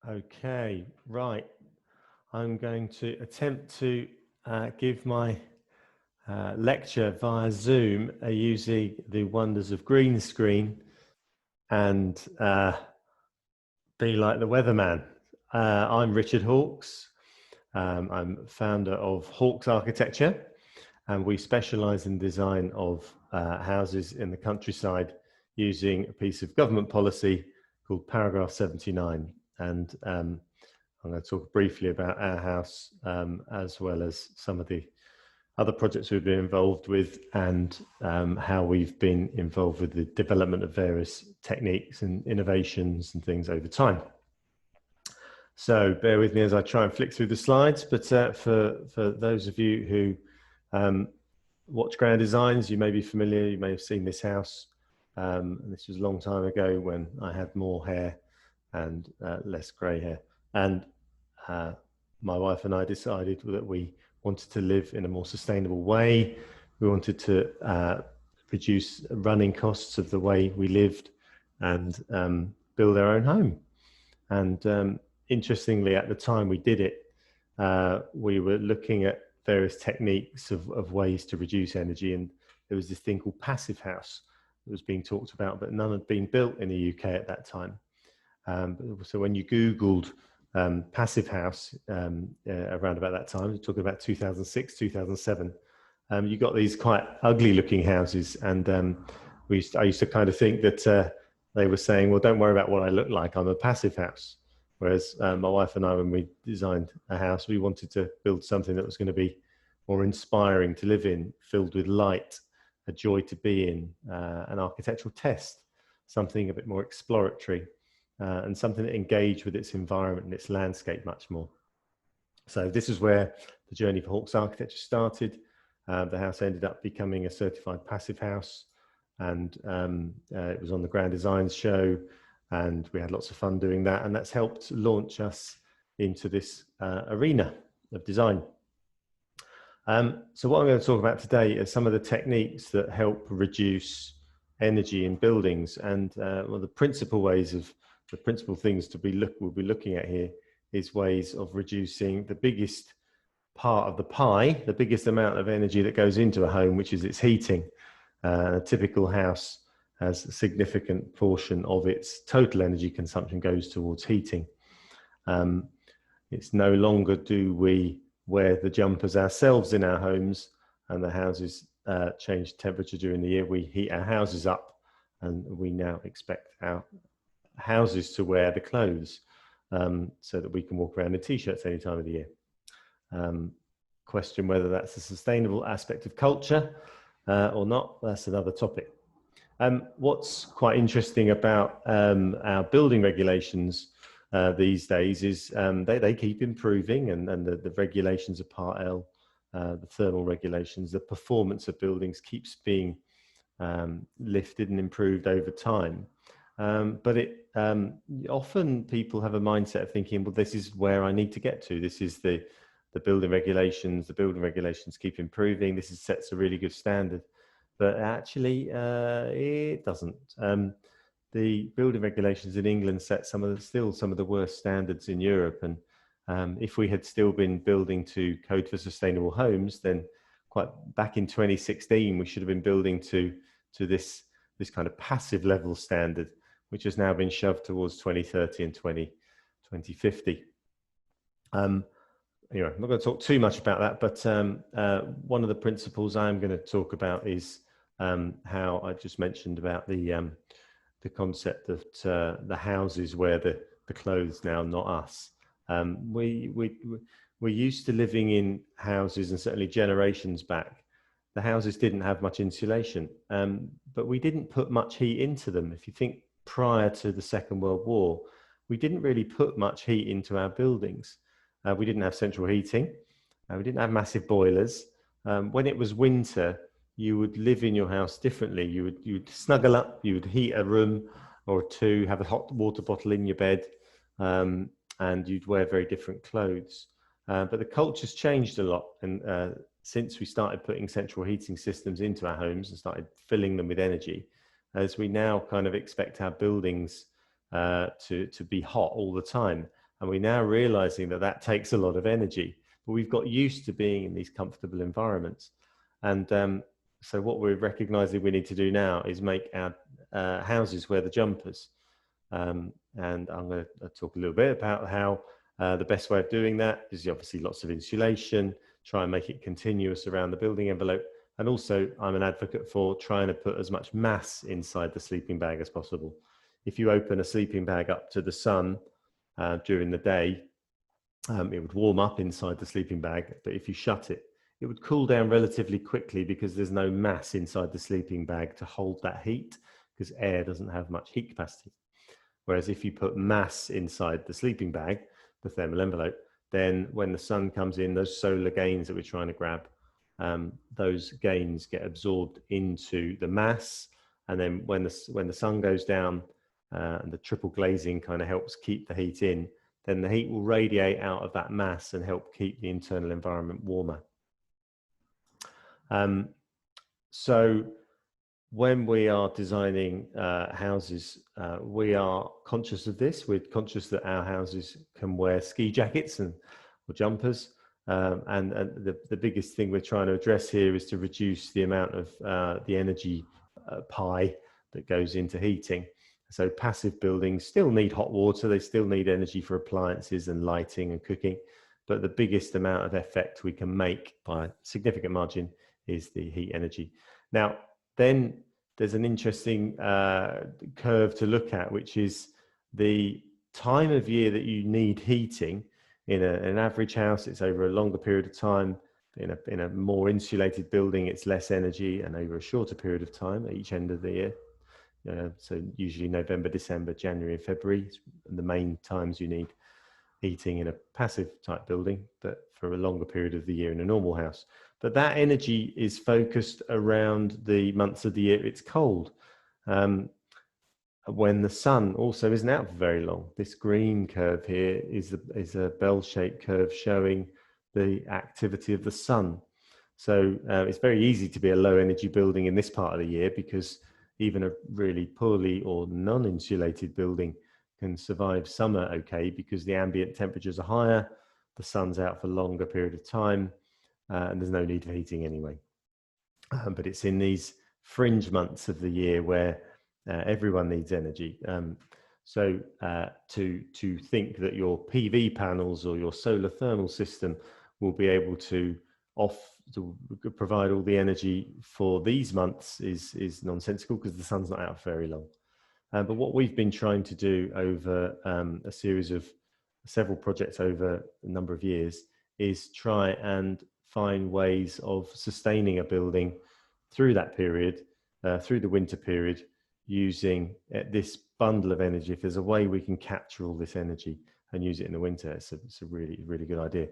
Okay, right. I'm going to attempt to give my lecture via Zoom using the wonders of green screen and be like the weatherman. I'm Richard Hawkes. I'm founder of Hawkes Architecture, and we specialize in design of houses in the countryside using a piece of government policy called Paragraph 79. And I'm going to talk briefly about our house, as well as some of the other projects we've been involved with, and how we've been involved with the development of various techniques and innovations and things over time. So bear with me as I try and flick through the slides. But for those of you who watch Grand Designs, you may be familiar, you may have seen this house. And this was a long time ago when I had more hair and less grey hair. And my wife and I decided that we wanted to live in a more sustainable way. We wanted to reduce running costs of the way we lived and build our own home. And interestingly, at the time we did it, we were looking at various techniques of ways to reduce energy. And there was this thing called Passive House that was being talked about, but none had been built in the UK at that time. So when you Googled Passive House around about that time, we're talking about 2006, 2007, you got these quite ugly looking houses. And I used to kind of think that they were saying, well, don't worry about what I look like, I'm a passive house. Whereas my wife and I, when we designed a house, we wanted to build something that was going to be more inspiring to live in, filled with light, a joy to be in, an architectural test, something a bit more exploratory. And something that engaged with its environment and its landscape much more. So this is where the journey for Hawkes Architecture started. The house ended up becoming a certified passive house, and it was on the Grand Designs show, and we had lots of fun doing that, and that's helped launch us into this arena of design. So what I'm going to talk about today is some of the techniques that help reduce energy in buildings, and one of the principal ways of the principal things we'll be looking at here is ways of reducing the biggest part of the pie, the biggest amount of energy that goes into a home, which is its heating. A typical house has a significant portion of its total energy consumption goes towards heating. It's no longer do we wear the jumpers ourselves in our homes and the houses change temperature during the year. We heat our houses up, and we now expect our houses to wear the clothes so that we can walk around in t-shirts any time of the year. Question whether that's a sustainable aspect of culture or not, that's another topic. What's quite interesting about our building regulations these days is they keep improving, and the regulations of Part L, the thermal regulations, the performance of buildings keeps being lifted and improved over time. But often people have a mindset of thinking, well, this is where I need to get to. This is the building regulations. The building regulations keep improving. This sets a really good standard. But actually, it doesn't. The building regulations in England set still some of the worst standards in Europe. And if we had still been building to Code for Sustainable Homes, then quite back in 2016, we should have been building to this kind of passive level standard, which has now been shoved towards 2030 and 2050. Anyway, I'm not going to talk too much about that, but one of the principles I'm going to talk about is how I just mentioned about the concept that the houses wear the clothes now, not us. We're used to living in houses, and certainly generations back, the houses didn't have much insulation, but we didn't put much heat into them. If you think prior to the Second World War, we didn't really put much heat into our buildings. We didn't have central heating. We didn't have massive boilers. When it was winter, you would live in your house differently. You'd snuggle up, you would heat a room or two, have a hot water bottle in your bed, and you'd wear very different clothes. But the culture's changed a lot. And since we started putting central heating systems into our homes and started filling them with energy, as we now kind of expect our buildings to be hot all the time. And we're now realizing that that takes a lot of energy, but we've got used to being in these comfortable environments. And so what we're recognizing we need to do now is make our houses wear the jumpers. And I'm going to talk a little bit about how the best way of doing that is obviously lots of insulation, try and make it continuous around the building envelope. And also I'm an advocate for trying to put as much mass inside the sleeping bag as possible. If you open a sleeping bag up to the sun during the day, it would warm up inside the sleeping bag, but if you shut it, it would cool down relatively quickly because there's no mass inside the sleeping bag to hold that heat, because air doesn't have much heat capacity. Whereas if you put mass inside the sleeping bag, the thermal envelope, then when the sun comes in, those solar gains that we're trying to grab, those gains get absorbed into the mass. And then when the sun goes down, and the triple glazing kind of helps keep the heat in, then the heat will radiate out of that mass and help keep the internal environment warmer. So when we are designing houses, we are conscious of this. We're conscious that our houses can wear ski jackets or jumpers. And the biggest thing we're trying to address here is to reduce the amount of the energy pie that goes into heating. So passive buildings still need hot water. They still need energy for appliances and lighting and cooking. But the biggest amount of effect we can make by a significant margin is the heat energy. Now, then there's an interesting curve to look at, which is the time of year that you need heating. In an average house, it's over a longer period of time. In a more insulated building, it's less energy and over a shorter period of time at each end of the year. So usually November, December, January, and February, the main times you need heating in a passive type building, but for a longer period of the year in a normal house. But that energy is focused around the months of the year it's cold, when the sun also isn't out for very long. This green curve here is a bell-shaped curve showing the activity of the sun. So it's very easy to be a low energy building in this part of the year, because even a really poorly or non-insulated building can survive summer okay, because the ambient temperatures are higher, the sun's out for a longer period of time, and there's no need for heating anyway. But it's in these fringe months of the year where everyone needs energy. So to think that your PV panels or your solar thermal system will be able to provide all the energy for these months is nonsensical, because the sun's not out for very long. But what we've been trying to do over a series of several projects over a number of years is try and find ways of sustaining a building through that period, through the winter period, using this bundle of energy. If there's a way we can capture all this energy and use it in the winter, it's a really, really good idea.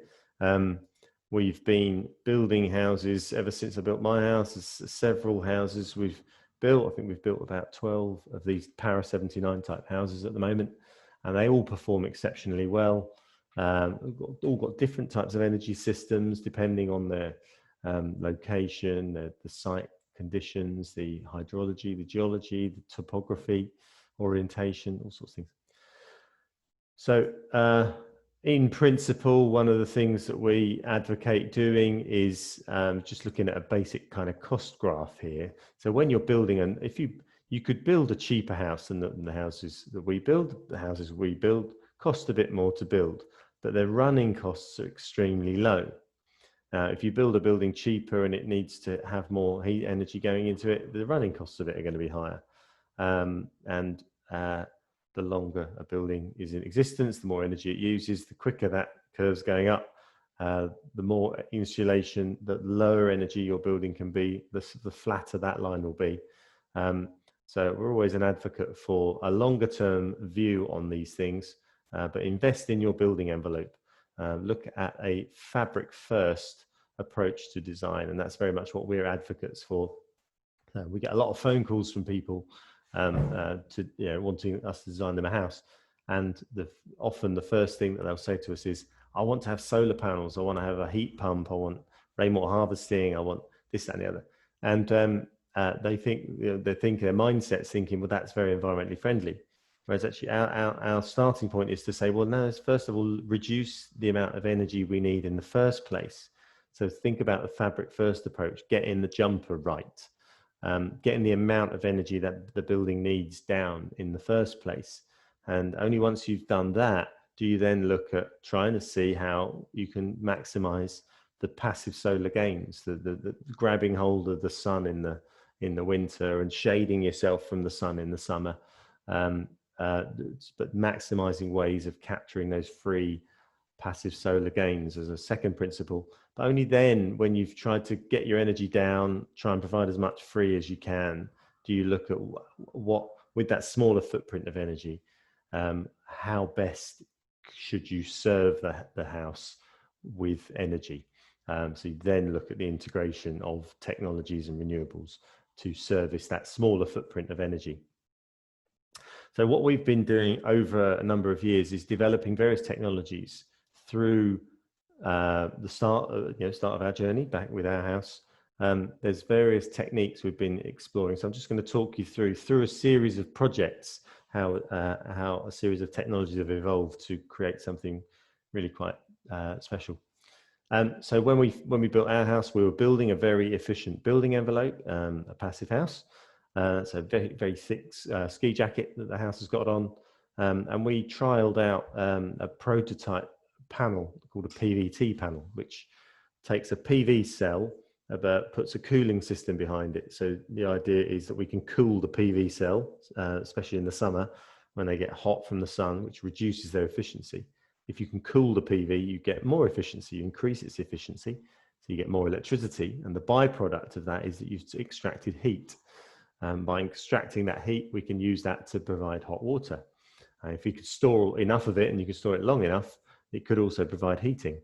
We've been building houses ever since I built my house. There's several houses we've built. I think we've built about 12 of these Para 79 type houses at the moment, and they all perform exceptionally well. All got different types of energy systems depending on their location, the site conditions, the hydrology, the geology, the topography, orientation, all sorts of things. So in principle, one of the things that we advocate doing is just looking at a basic kind of cost graph here. So when you're building, and if you could build a cheaper house than the houses that we build, the houses we build cost a bit more to build, but their running costs are extremely low. If you build a building cheaper and it needs to have more heat energy going into it, the running costs of it are going to be higher. The longer a building is in existence, the more energy it uses, the quicker that curve's going up, the more insulation, the lower energy your building can be, the flatter that line will be. So we're always an advocate for a longer term view on these things, but invest in your building envelope. Look at a fabric first approach to design, and that's very much what we're advocates for. We get a lot of phone calls from people wanting us to design them a house, and often the first thing that they'll say to us is, I want to have solar panels, I want to have a heat pump, I want rainwater harvesting, I want this, that, and the other. And they think, their mindset's thinking, well, that's very environmentally friendly. Whereas actually our starting point is to say, well, no, let's first of all reduce the amount of energy we need in the first place. So think about the fabric first approach, getting the jumper right, getting the amount of energy that the building needs down in the first place. And only once you've done that, do you then look at trying to see how you can maximize the passive solar gains, the grabbing hold of the sun in the winter and shading yourself from the sun in the summer, but maximizing ways of capturing those free passive solar gains as a second principle. But only then, when you've tried to get your energy down, try and provide as much free as you can, do you look at what with that smaller footprint of energy, how best should you serve the house with energy. So you then look at the integration of technologies and renewables to service that smaller footprint of energy. So what we've been doing over a number of years is developing various technologies through the start of our journey back with our house. There's various techniques we've been exploring. So I'm just going to talk you through a series of projects, how a series of technologies have evolved to create something really quite special. So when we built our house, we were building a very efficient building envelope, a passive house. So very, very thick ski jacket that the house has got on. And we trialed out a prototype panel called a PVT panel, which takes a PV cell, but puts a cooling system behind it. So the idea is that we can cool the PV cell, especially in the summer when they get hot from the sun, which reduces their efficiency. If you can cool the PV, you get more efficiency, you increase its efficiency, so you get more electricity. And the byproduct of that is that you've extracted heat. By extracting that heat, we can use that to provide hot water. If you could store enough of it and you can store it long enough, it could also provide heating.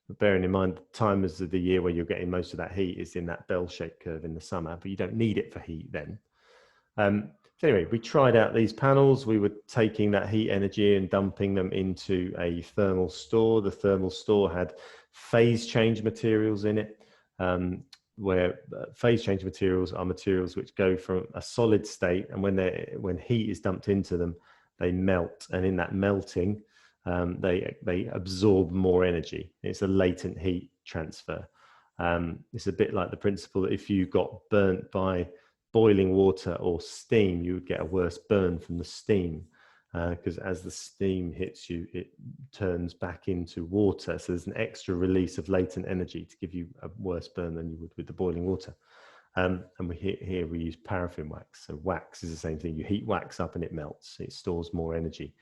But bearing in mind, the time of the year where you're getting most of that heat is in that bell-shaped curve in the summer, but you don't need it for heat then. So anyway, we tried out these panels. We were taking that heat energy and dumping them into a thermal store. The thermal store had phase change materials in it, where phase change materials are materials which go from a solid state, and when heat is dumped into them, they melt, and in that melting, they absorb more energy. It's a latent heat transfer. It's a bit like the principle that if you got burnt by boiling water or steam, you would get a worse burn from the steam, because as the steam hits you, it turns back into water. So there's an extra release of latent energy to give you a worse burn than you would with the boiling water. And here we use paraffin wax. So wax is the same thing. You heat wax up and it melts. It stores more energy.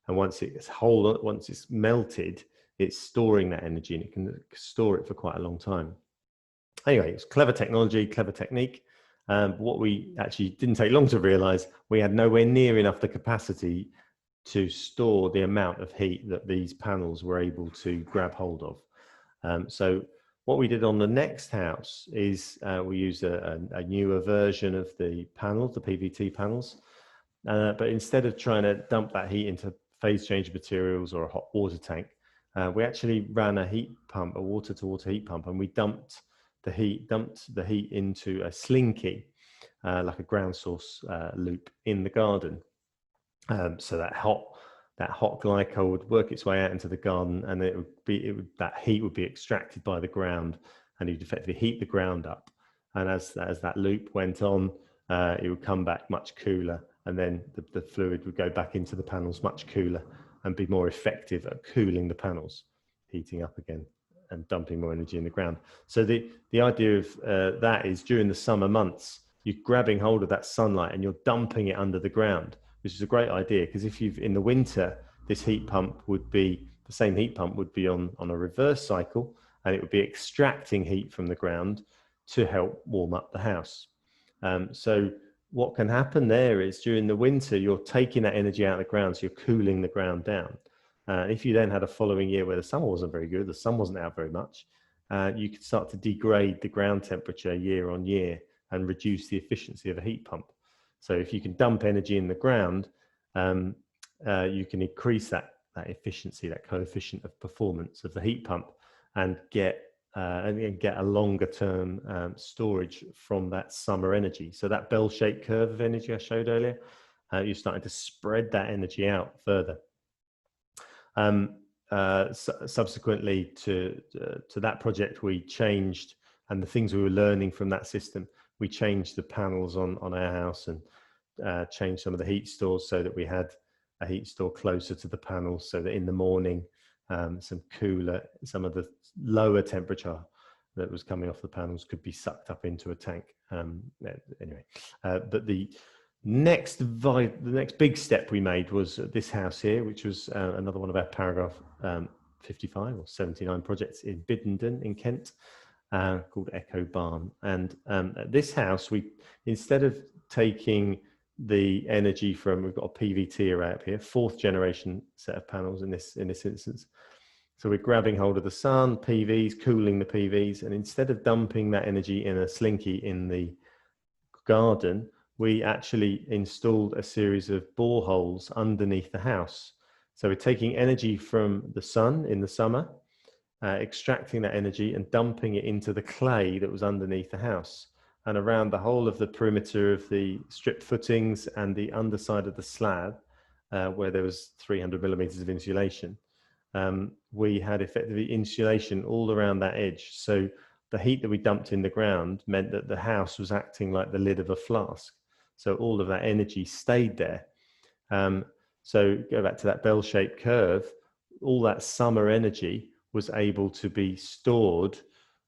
And once it's melted, it's storing that energy, and it can store it for quite a long time. Anyway, it's clever technology, clever technique. What we actually didn't take long to realize, we had nowhere near enough the capacity to store the amount of heat that these panels were able to grab hold of. So what we did on the next house is we used a newer version of the panels, the PVT panels. But instead of trying to dump that heat into phase change materials or a hot water tank, we actually ran a heat pump, a water-to-water heat pump, and we dumped the heat into a slinky, like a ground source loop in the garden. So that hot glycol would work its way out into the garden, and that heat would be extracted by the ground, and you'd effectively heat the ground up. And as that loop went on, it would come back much cooler, and then the fluid would go back into the panels much cooler and be more effective at cooling the panels, heating up again and dumping more energy in the ground. So the idea of that is during the summer months, you're grabbing hold of that sunlight and you're dumping it under the ground, which is a great idea, because if in the winter, this heat pump would be, the same heat pump would be on a reverse cycle, and it would be extracting heat from the ground to help warm up the house. So what can happen there is during the winter, you're taking that energy out of the ground, so you're cooling the ground down. If you then had a following year where the summer wasn't very good, the sun wasn't out very much, you could start to degrade the ground temperature year on year and reduce the efficiency of a heat pump. So if you can dump energy in the ground, you can increase that efficiency, that coefficient of performance of the heat pump, and get a longer term storage from that summer energy. So that bell-shaped curve of energy I showed earlier, you're starting to spread that energy out further. Subsequently to that project, we changed, and the things we were learning from that system, we changed the panels on our house and changed some of the heat stores so that we had a heat store closer to the panels, so that in the morning, some of the lower temperature that was coming off the panels could be sucked up into a tank. Anyway, but the next big step we made was this house here, which was another one of our paragraph 55 or 79 projects in Biddenden in Kent, called Echo Barn. And at this house, we, instead of taking the energy from, we've got a PVT array up here, 4th generation set of panels in this instance. So we're grabbing hold of the sun, PVs, cooling the PVs, and instead of dumping that energy in a slinky in the garden, we actually installed a series of boreholes underneath the house. So we're taking energy from the sun in the summer, extracting that energy and dumping it into the clay that was underneath the house. And around the whole of the perimeter of the stripped footings and the underside of the slab, where there was 300 millimeters of insulation, we had effectively insulation all around that edge. So the heat that we dumped in the ground meant that the house was acting like the lid of a flask. So all of that energy stayed there. So go back to that bell-shaped curve, all that summer energy was able to be stored.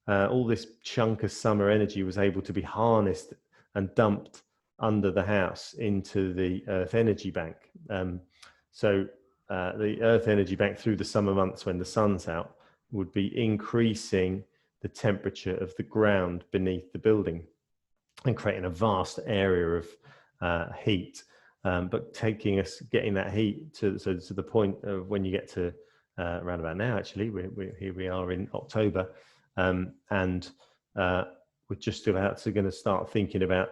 All this chunk of summer energy was able to be harnessed and dumped under the house into the Earth Energy Bank. So the Earth Energy Bank through the summer months when the sun's out would be increasing the temperature of the ground beneath the building and creating a vast area of heat, but getting that heat to the point of when you get to around about now, actually, here we are in October, and we're just about to going to start thinking about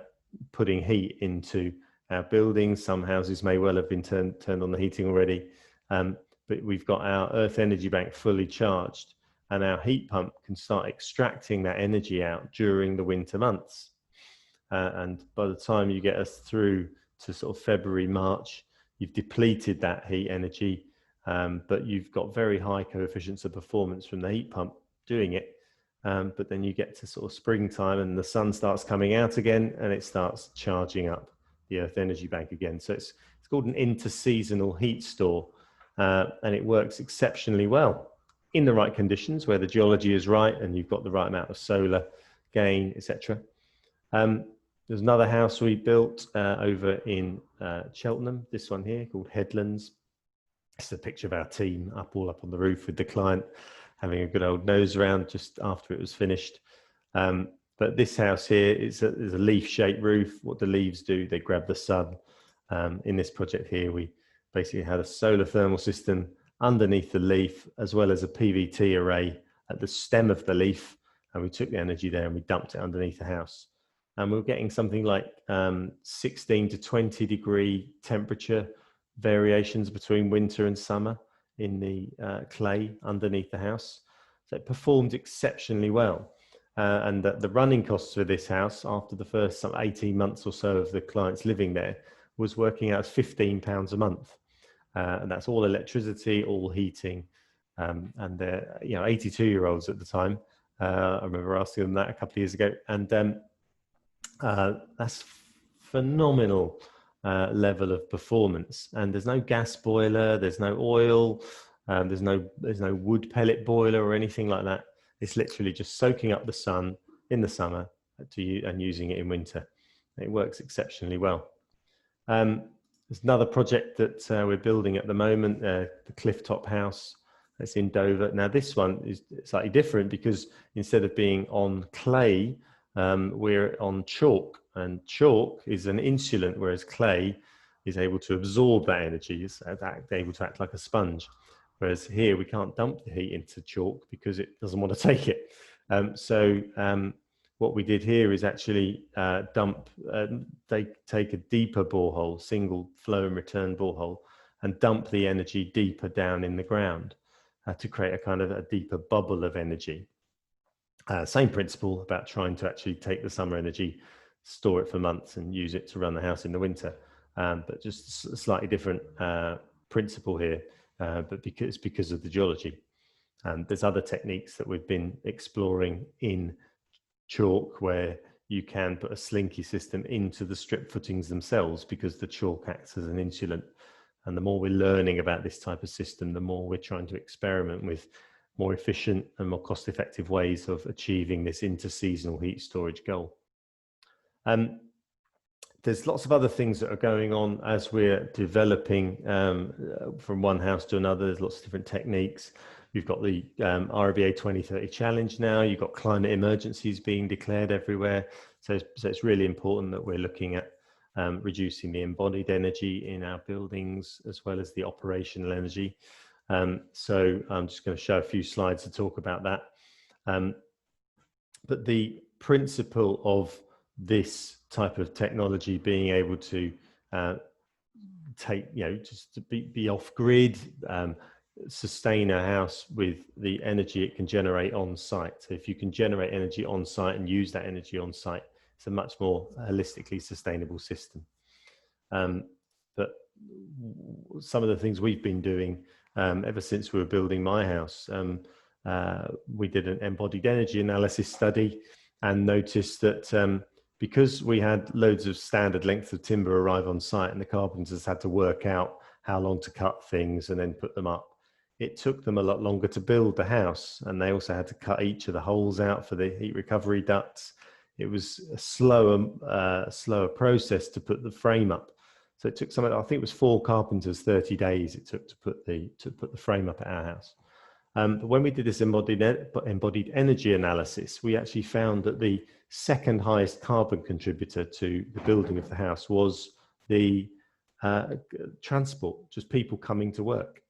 putting heat into our buildings. Some houses may well have been turned on the heating already, but we've got our Earth Energy Bank fully charged, and our heat pump can start extracting that energy out during the winter months. And by the time you get us through to sort of February, March, you've depleted that heat energy, but you've got very high coefficients of performance from the heat pump doing it. But then you get to sort of springtime and the sun starts coming out again and it starts charging up the Earth Energy Bank again. So it's called an interseasonal heat store, and it works exceptionally well in the right conditions where the geology is right and you've got the right amount of solar gain, etc. There's another house we built over in Cheltenham, this one here called Headlands. It's a picture of our team all up on the roof with the client having a good old nose around just after it was finished. But this house here is a leaf-shaped roof. What the leaves do, they grab the sun. In this project here, we basically had a solar thermal system underneath the leaf, as well as a PVT array at the stem of the leaf. And we took the energy there and we dumped it underneath the house. And we were getting something like 16 to 20 degree temperature variations between winter and summer in the clay underneath the house. So it performed exceptionally well. And the running costs for this house after the first 18 months or so of the clients living there was working out as £15 a month. And that's all electricity, all heating. And they're 82-year-olds at the time. I remember asking them that a couple of years ago. And that's phenomenal level of performance. And there's no gas boiler, there's no oil, there's no wood pellet boiler or anything like that. It's literally just soaking up the sun in the summer and using it in winter. It works exceptionally well. There's another project that we're building at the moment, the clifftop house that's in Dover. Now this one is slightly different because instead of being on clay, we're on chalk, and chalk is an insulant, whereas clay is able to absorb that energy. It's able to act like a sponge. Whereas here we can't dump the heat into chalk because it doesn't want to take it. What we did here is actually take a deeper borehole, single flow and return borehole, and dump the energy deeper down in the ground to create a kind of a deeper bubble of energy. Same principle about trying to actually take the summer energy, store it for months and use it to run the house in the winter. but just a slightly different principle here, but because of the geology. There's other techniques that we've been exploring in chalk where you can put a slinky system into the strip footings themselves because the chalk acts as an insulant. And the more we're learning about this type of system, the more we're trying to experiment with more efficient and more cost-effective ways of achieving this interseasonal heat storage goal. There's lots of other things that are going on as we're developing from one house to another. There's lots of different techniques. You've got the RBA 2030 challenge now. You've got climate emergencies being declared everywhere. So it's really important that we're looking at reducing the embodied energy in our buildings as well as the operational energy. So I'm just going to show a few slides to talk about that. But the principle of this type of technology being able to take, just to be off grid, sustain a house with the energy it can generate on site. So if you can generate energy on site and use that energy on site, it's a much more holistically sustainable system. But some of the things we've been doing ever since we were building my house, we did an embodied energy analysis study and noticed that because we had loads of standard lengths of timber arrive on site and the carpenters had to work out how long to cut things and then put them up, it took them a lot longer to build the house. And they also had to cut each of the holes out for the heat recovery ducts. It was a slower process to put the frame up. So it took I think it was 4 carpenters, 30 days it took to put the frame up at our house. But when we did this embodied energy analysis, we actually found that the second highest carbon contributor to the building of the house was the transport, just people coming to work.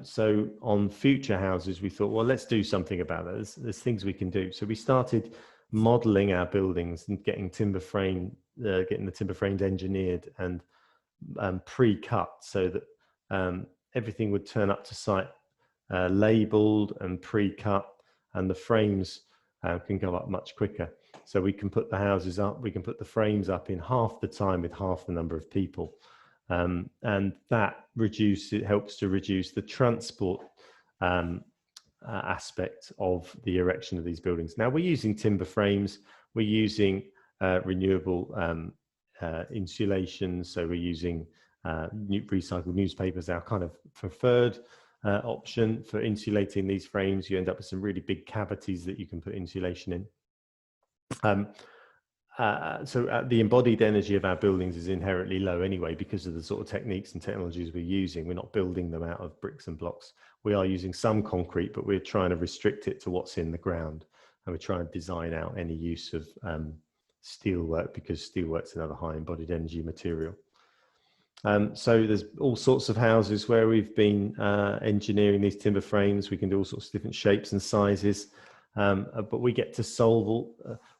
So on future houses, we thought, well, let's do something about that. There's things we can do. So we started modeling our buildings and getting the timber frames engineered and pre-cut so that everything would turn up to site labeled and pre-cut, and the frames can go up much quicker. So we can put the houses up, we can put the frames up in half the time with half the number of people. And that helps to reduce the transport aspect of the erection of these buildings. Now we're using timber frames, we're using renewable insulation, so we're using recycled newspapers, our kind of preferred option for insulating these frames. You end up with some really big cavities that you can put insulation in. So the embodied energy of our buildings is inherently low anyway because of the sort of techniques and technologies we're using. We're not building them out of bricks and blocks. We are using some concrete, but we're trying to restrict it to what's in the ground. And we're trying to design out any use of steelwork because steelwork's another high embodied energy material. So there's all sorts of houses where we've been engineering these timber frames. We can do all sorts of different shapes and sizes. But we get to solve all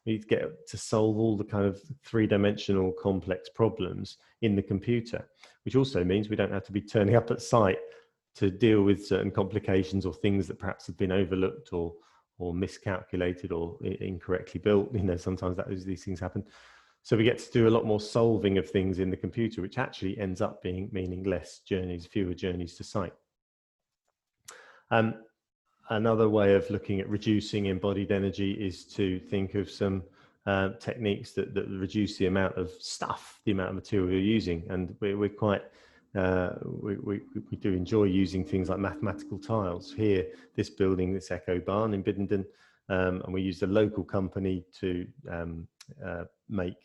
the kind of 3-dimensional complex problems in the computer, which also means we don't have to be turning up at site to deal with certain complications or things that perhaps have been overlooked or miscalculated or incorrectly built. Sometimes these things happen. So we get to do a lot more solving of things in the computer, which actually ends up meaning less journeys, fewer journeys to site. Another way of looking at reducing embodied energy is to think of some techniques that reduce the amount of stuff, the amount of material you're using. And we do enjoy using things like mathematical tiles. Here, this building, this Echo Barn in Biddenden, and we used a local company to make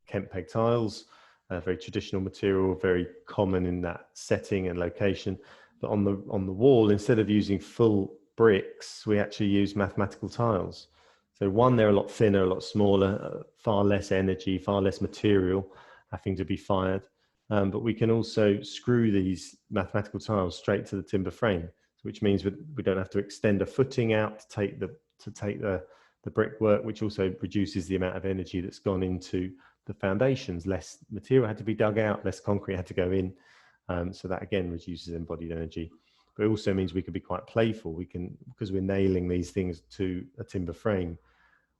Kent peg tiles, a very traditional material, very common in that setting and location. But on the wall, instead of using full bricks, we actually use mathematical tiles. So one, they're a lot thinner, a lot smaller, far less energy, far less material having to be fired. But we can also screw these mathematical tiles straight to the timber frame, which means we don't have to extend a footing out to take the brickwork, which also reduces the amount of energy that's gone into the foundations. Less material had to be dug out, less concrete had to go in. So that again reduces embodied energy. But it also means we can be quite playful. We can, because we're nailing these things to a timber frame,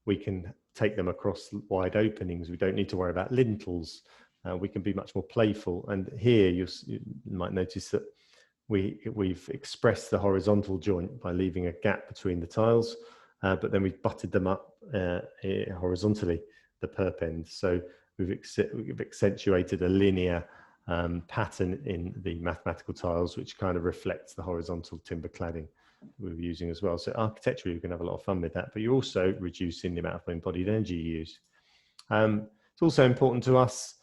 we can take them across wide openings. We don't need to worry about lintels. we can be much more playful. And here you might notice that we've expressed the horizontal joint by leaving a gap between the tiles, but then we've butted them up horizontally, the perp end. So we've accentuated a linear pattern in the mathematical tiles, which kind of reflects the horizontal timber cladding we were using as well. So architecturally, you can have a lot of fun with that, but you're also reducing the amount of embodied energy you use. It's also important to us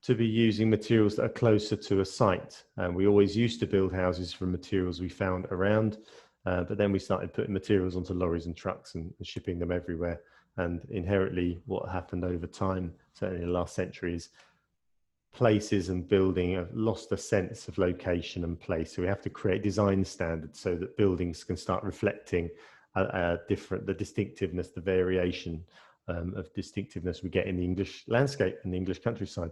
to be using materials that are closer to a site. We always used to build houses from materials we found around, but then we started putting materials onto lorries and trucks and shipping them everywhere. And inherently, what happened over time, certainly in the last century, is places and building have lost a sense of location and place. So we have to create design standards so that buildings can start reflecting the distinctiveness, the variation of distinctiveness we get in the English landscape and the English countryside.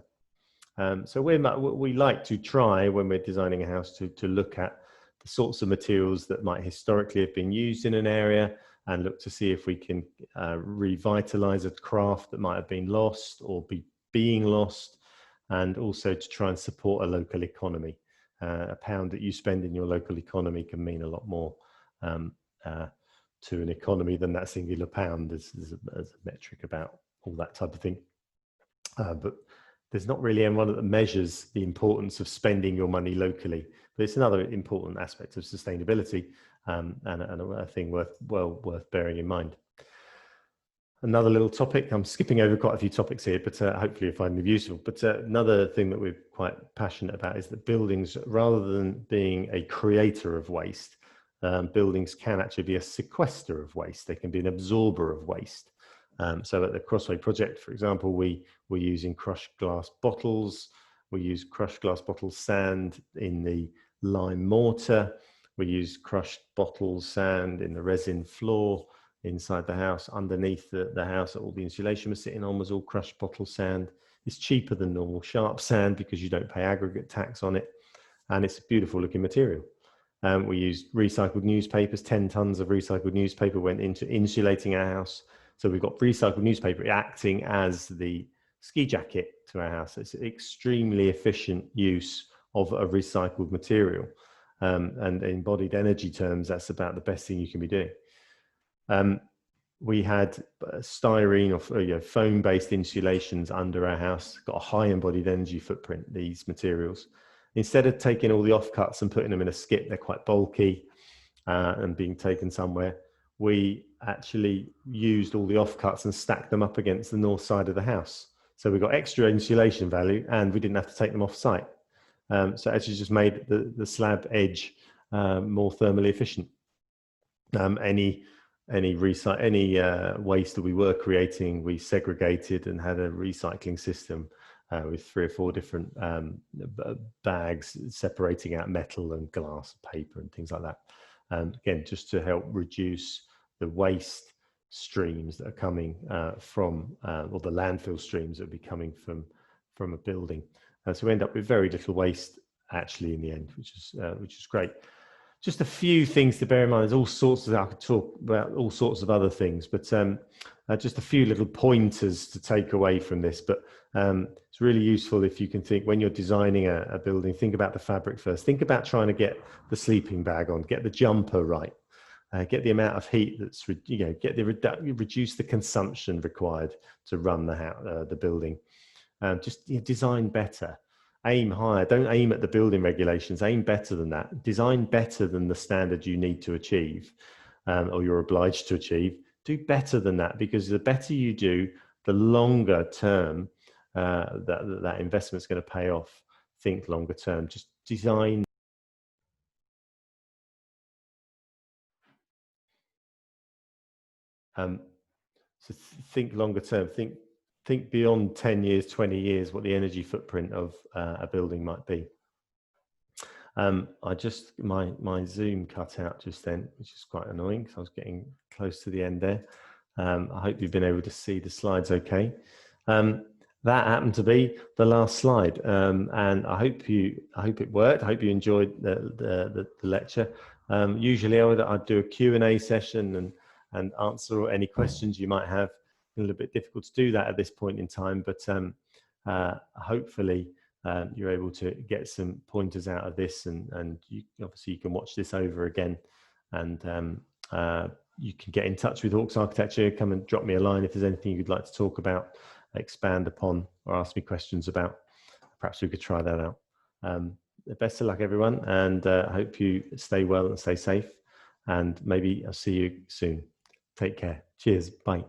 So we like to try, when we're designing a house, to look at the sorts of materials that might historically have been used in an area and look to see if we can revitalize a craft that might have been lost or be being lost, and also to try and support a local economy. A pound that you spend in your local economy can mean a lot more to an economy than that singular pound. There's a metric about all that type of thing. But there's not really anyone that measures the importance of spending your money locally. But it's another important aspect of sustainability, and a thing worth bearing in mind. Another little topic, I'm skipping over quite a few topics here, but hopefully you find them useful. But another thing that we're quite passionate about is that buildings, rather than being a creator of waste, buildings can actually be a sequester of waste. They can be an absorber of waste. So at the Crossway project, for example, we're using crushed glass bottles. We use crushed glass bottle sand in the lime mortar. We use crushed bottle sand in the resin floor inside the house. Underneath the house, all the insulation was sitting on was all crushed bottle sand. It's cheaper than normal sharp sand because you don't pay aggregate tax on it. And it's a beautiful looking material. We used recycled newspapers. 10 tons of recycled newspaper went into insulating our house. So we've got recycled newspaper acting as the ski jacket to our house. It's an extremely efficient use of a recycled material. And in embodied energy terms, that's about the best thing you can be doing. We had styrene or foam-based insulations under our house, got a high embodied energy footprint, these materials. Instead of taking all the offcuts and putting them in a skip, they're quite bulky and being taken somewhere. We actually used all the offcuts and stacked them up against the north side of the house. So we got extra insulation value and we didn't have to take them off site. So actually just made the slab edge more thermally efficient. Any waste that we were creating, we segregated and had a recycling system with 3 or 4 different bags separating out metal and glass and paper and things like that. Again, just to help reduce the waste streams that are coming from, or the landfill streams that would be coming from a building. So we end up with very little waste actually in the end, which is great. Just a few things to bear in mind. There's all sorts of, I could talk about all sorts of other things, but just a few little pointers to take away from this. But it's really useful if you can think, when you're designing a building, think about the fabric first. Think about trying to get the sleeping bag on, get the jumper right, get the amount of heat that's, reduce the consumption required to run the building. Just design better. Aim higher. Don't aim at the building regulations. Aim better than that. Design better than the standard you need to achieve, or you're obliged to achieve. Do better than that, because the better you do, the longer term that investment's going to pay off. Think longer term. Just design. So think longer term. Think beyond 10 years, 20 years, what the energy footprint of a building might be. My Zoom cut out just then, which is quite annoying because I was getting close to the end there. I hope you've been able to see the slides okay. That happened to be the last slide, and I hope it worked. I hope you enjoyed the lecture. Usually I'd do a Q&A session and answer any questions you might have. A little bit difficult to do that at this point in time, but hopefully you're able to get some pointers out of this, and obviously you can watch this over again, and you can get in touch with Hawks Architecture. Come and drop me a line if there's anything you'd like to talk about, expand upon, or ask me questions about. Perhaps we could try that out. Best of luck, everyone, and I hope you stay well and stay safe, and maybe I'll see you soon. Take care. Cheers. Bye.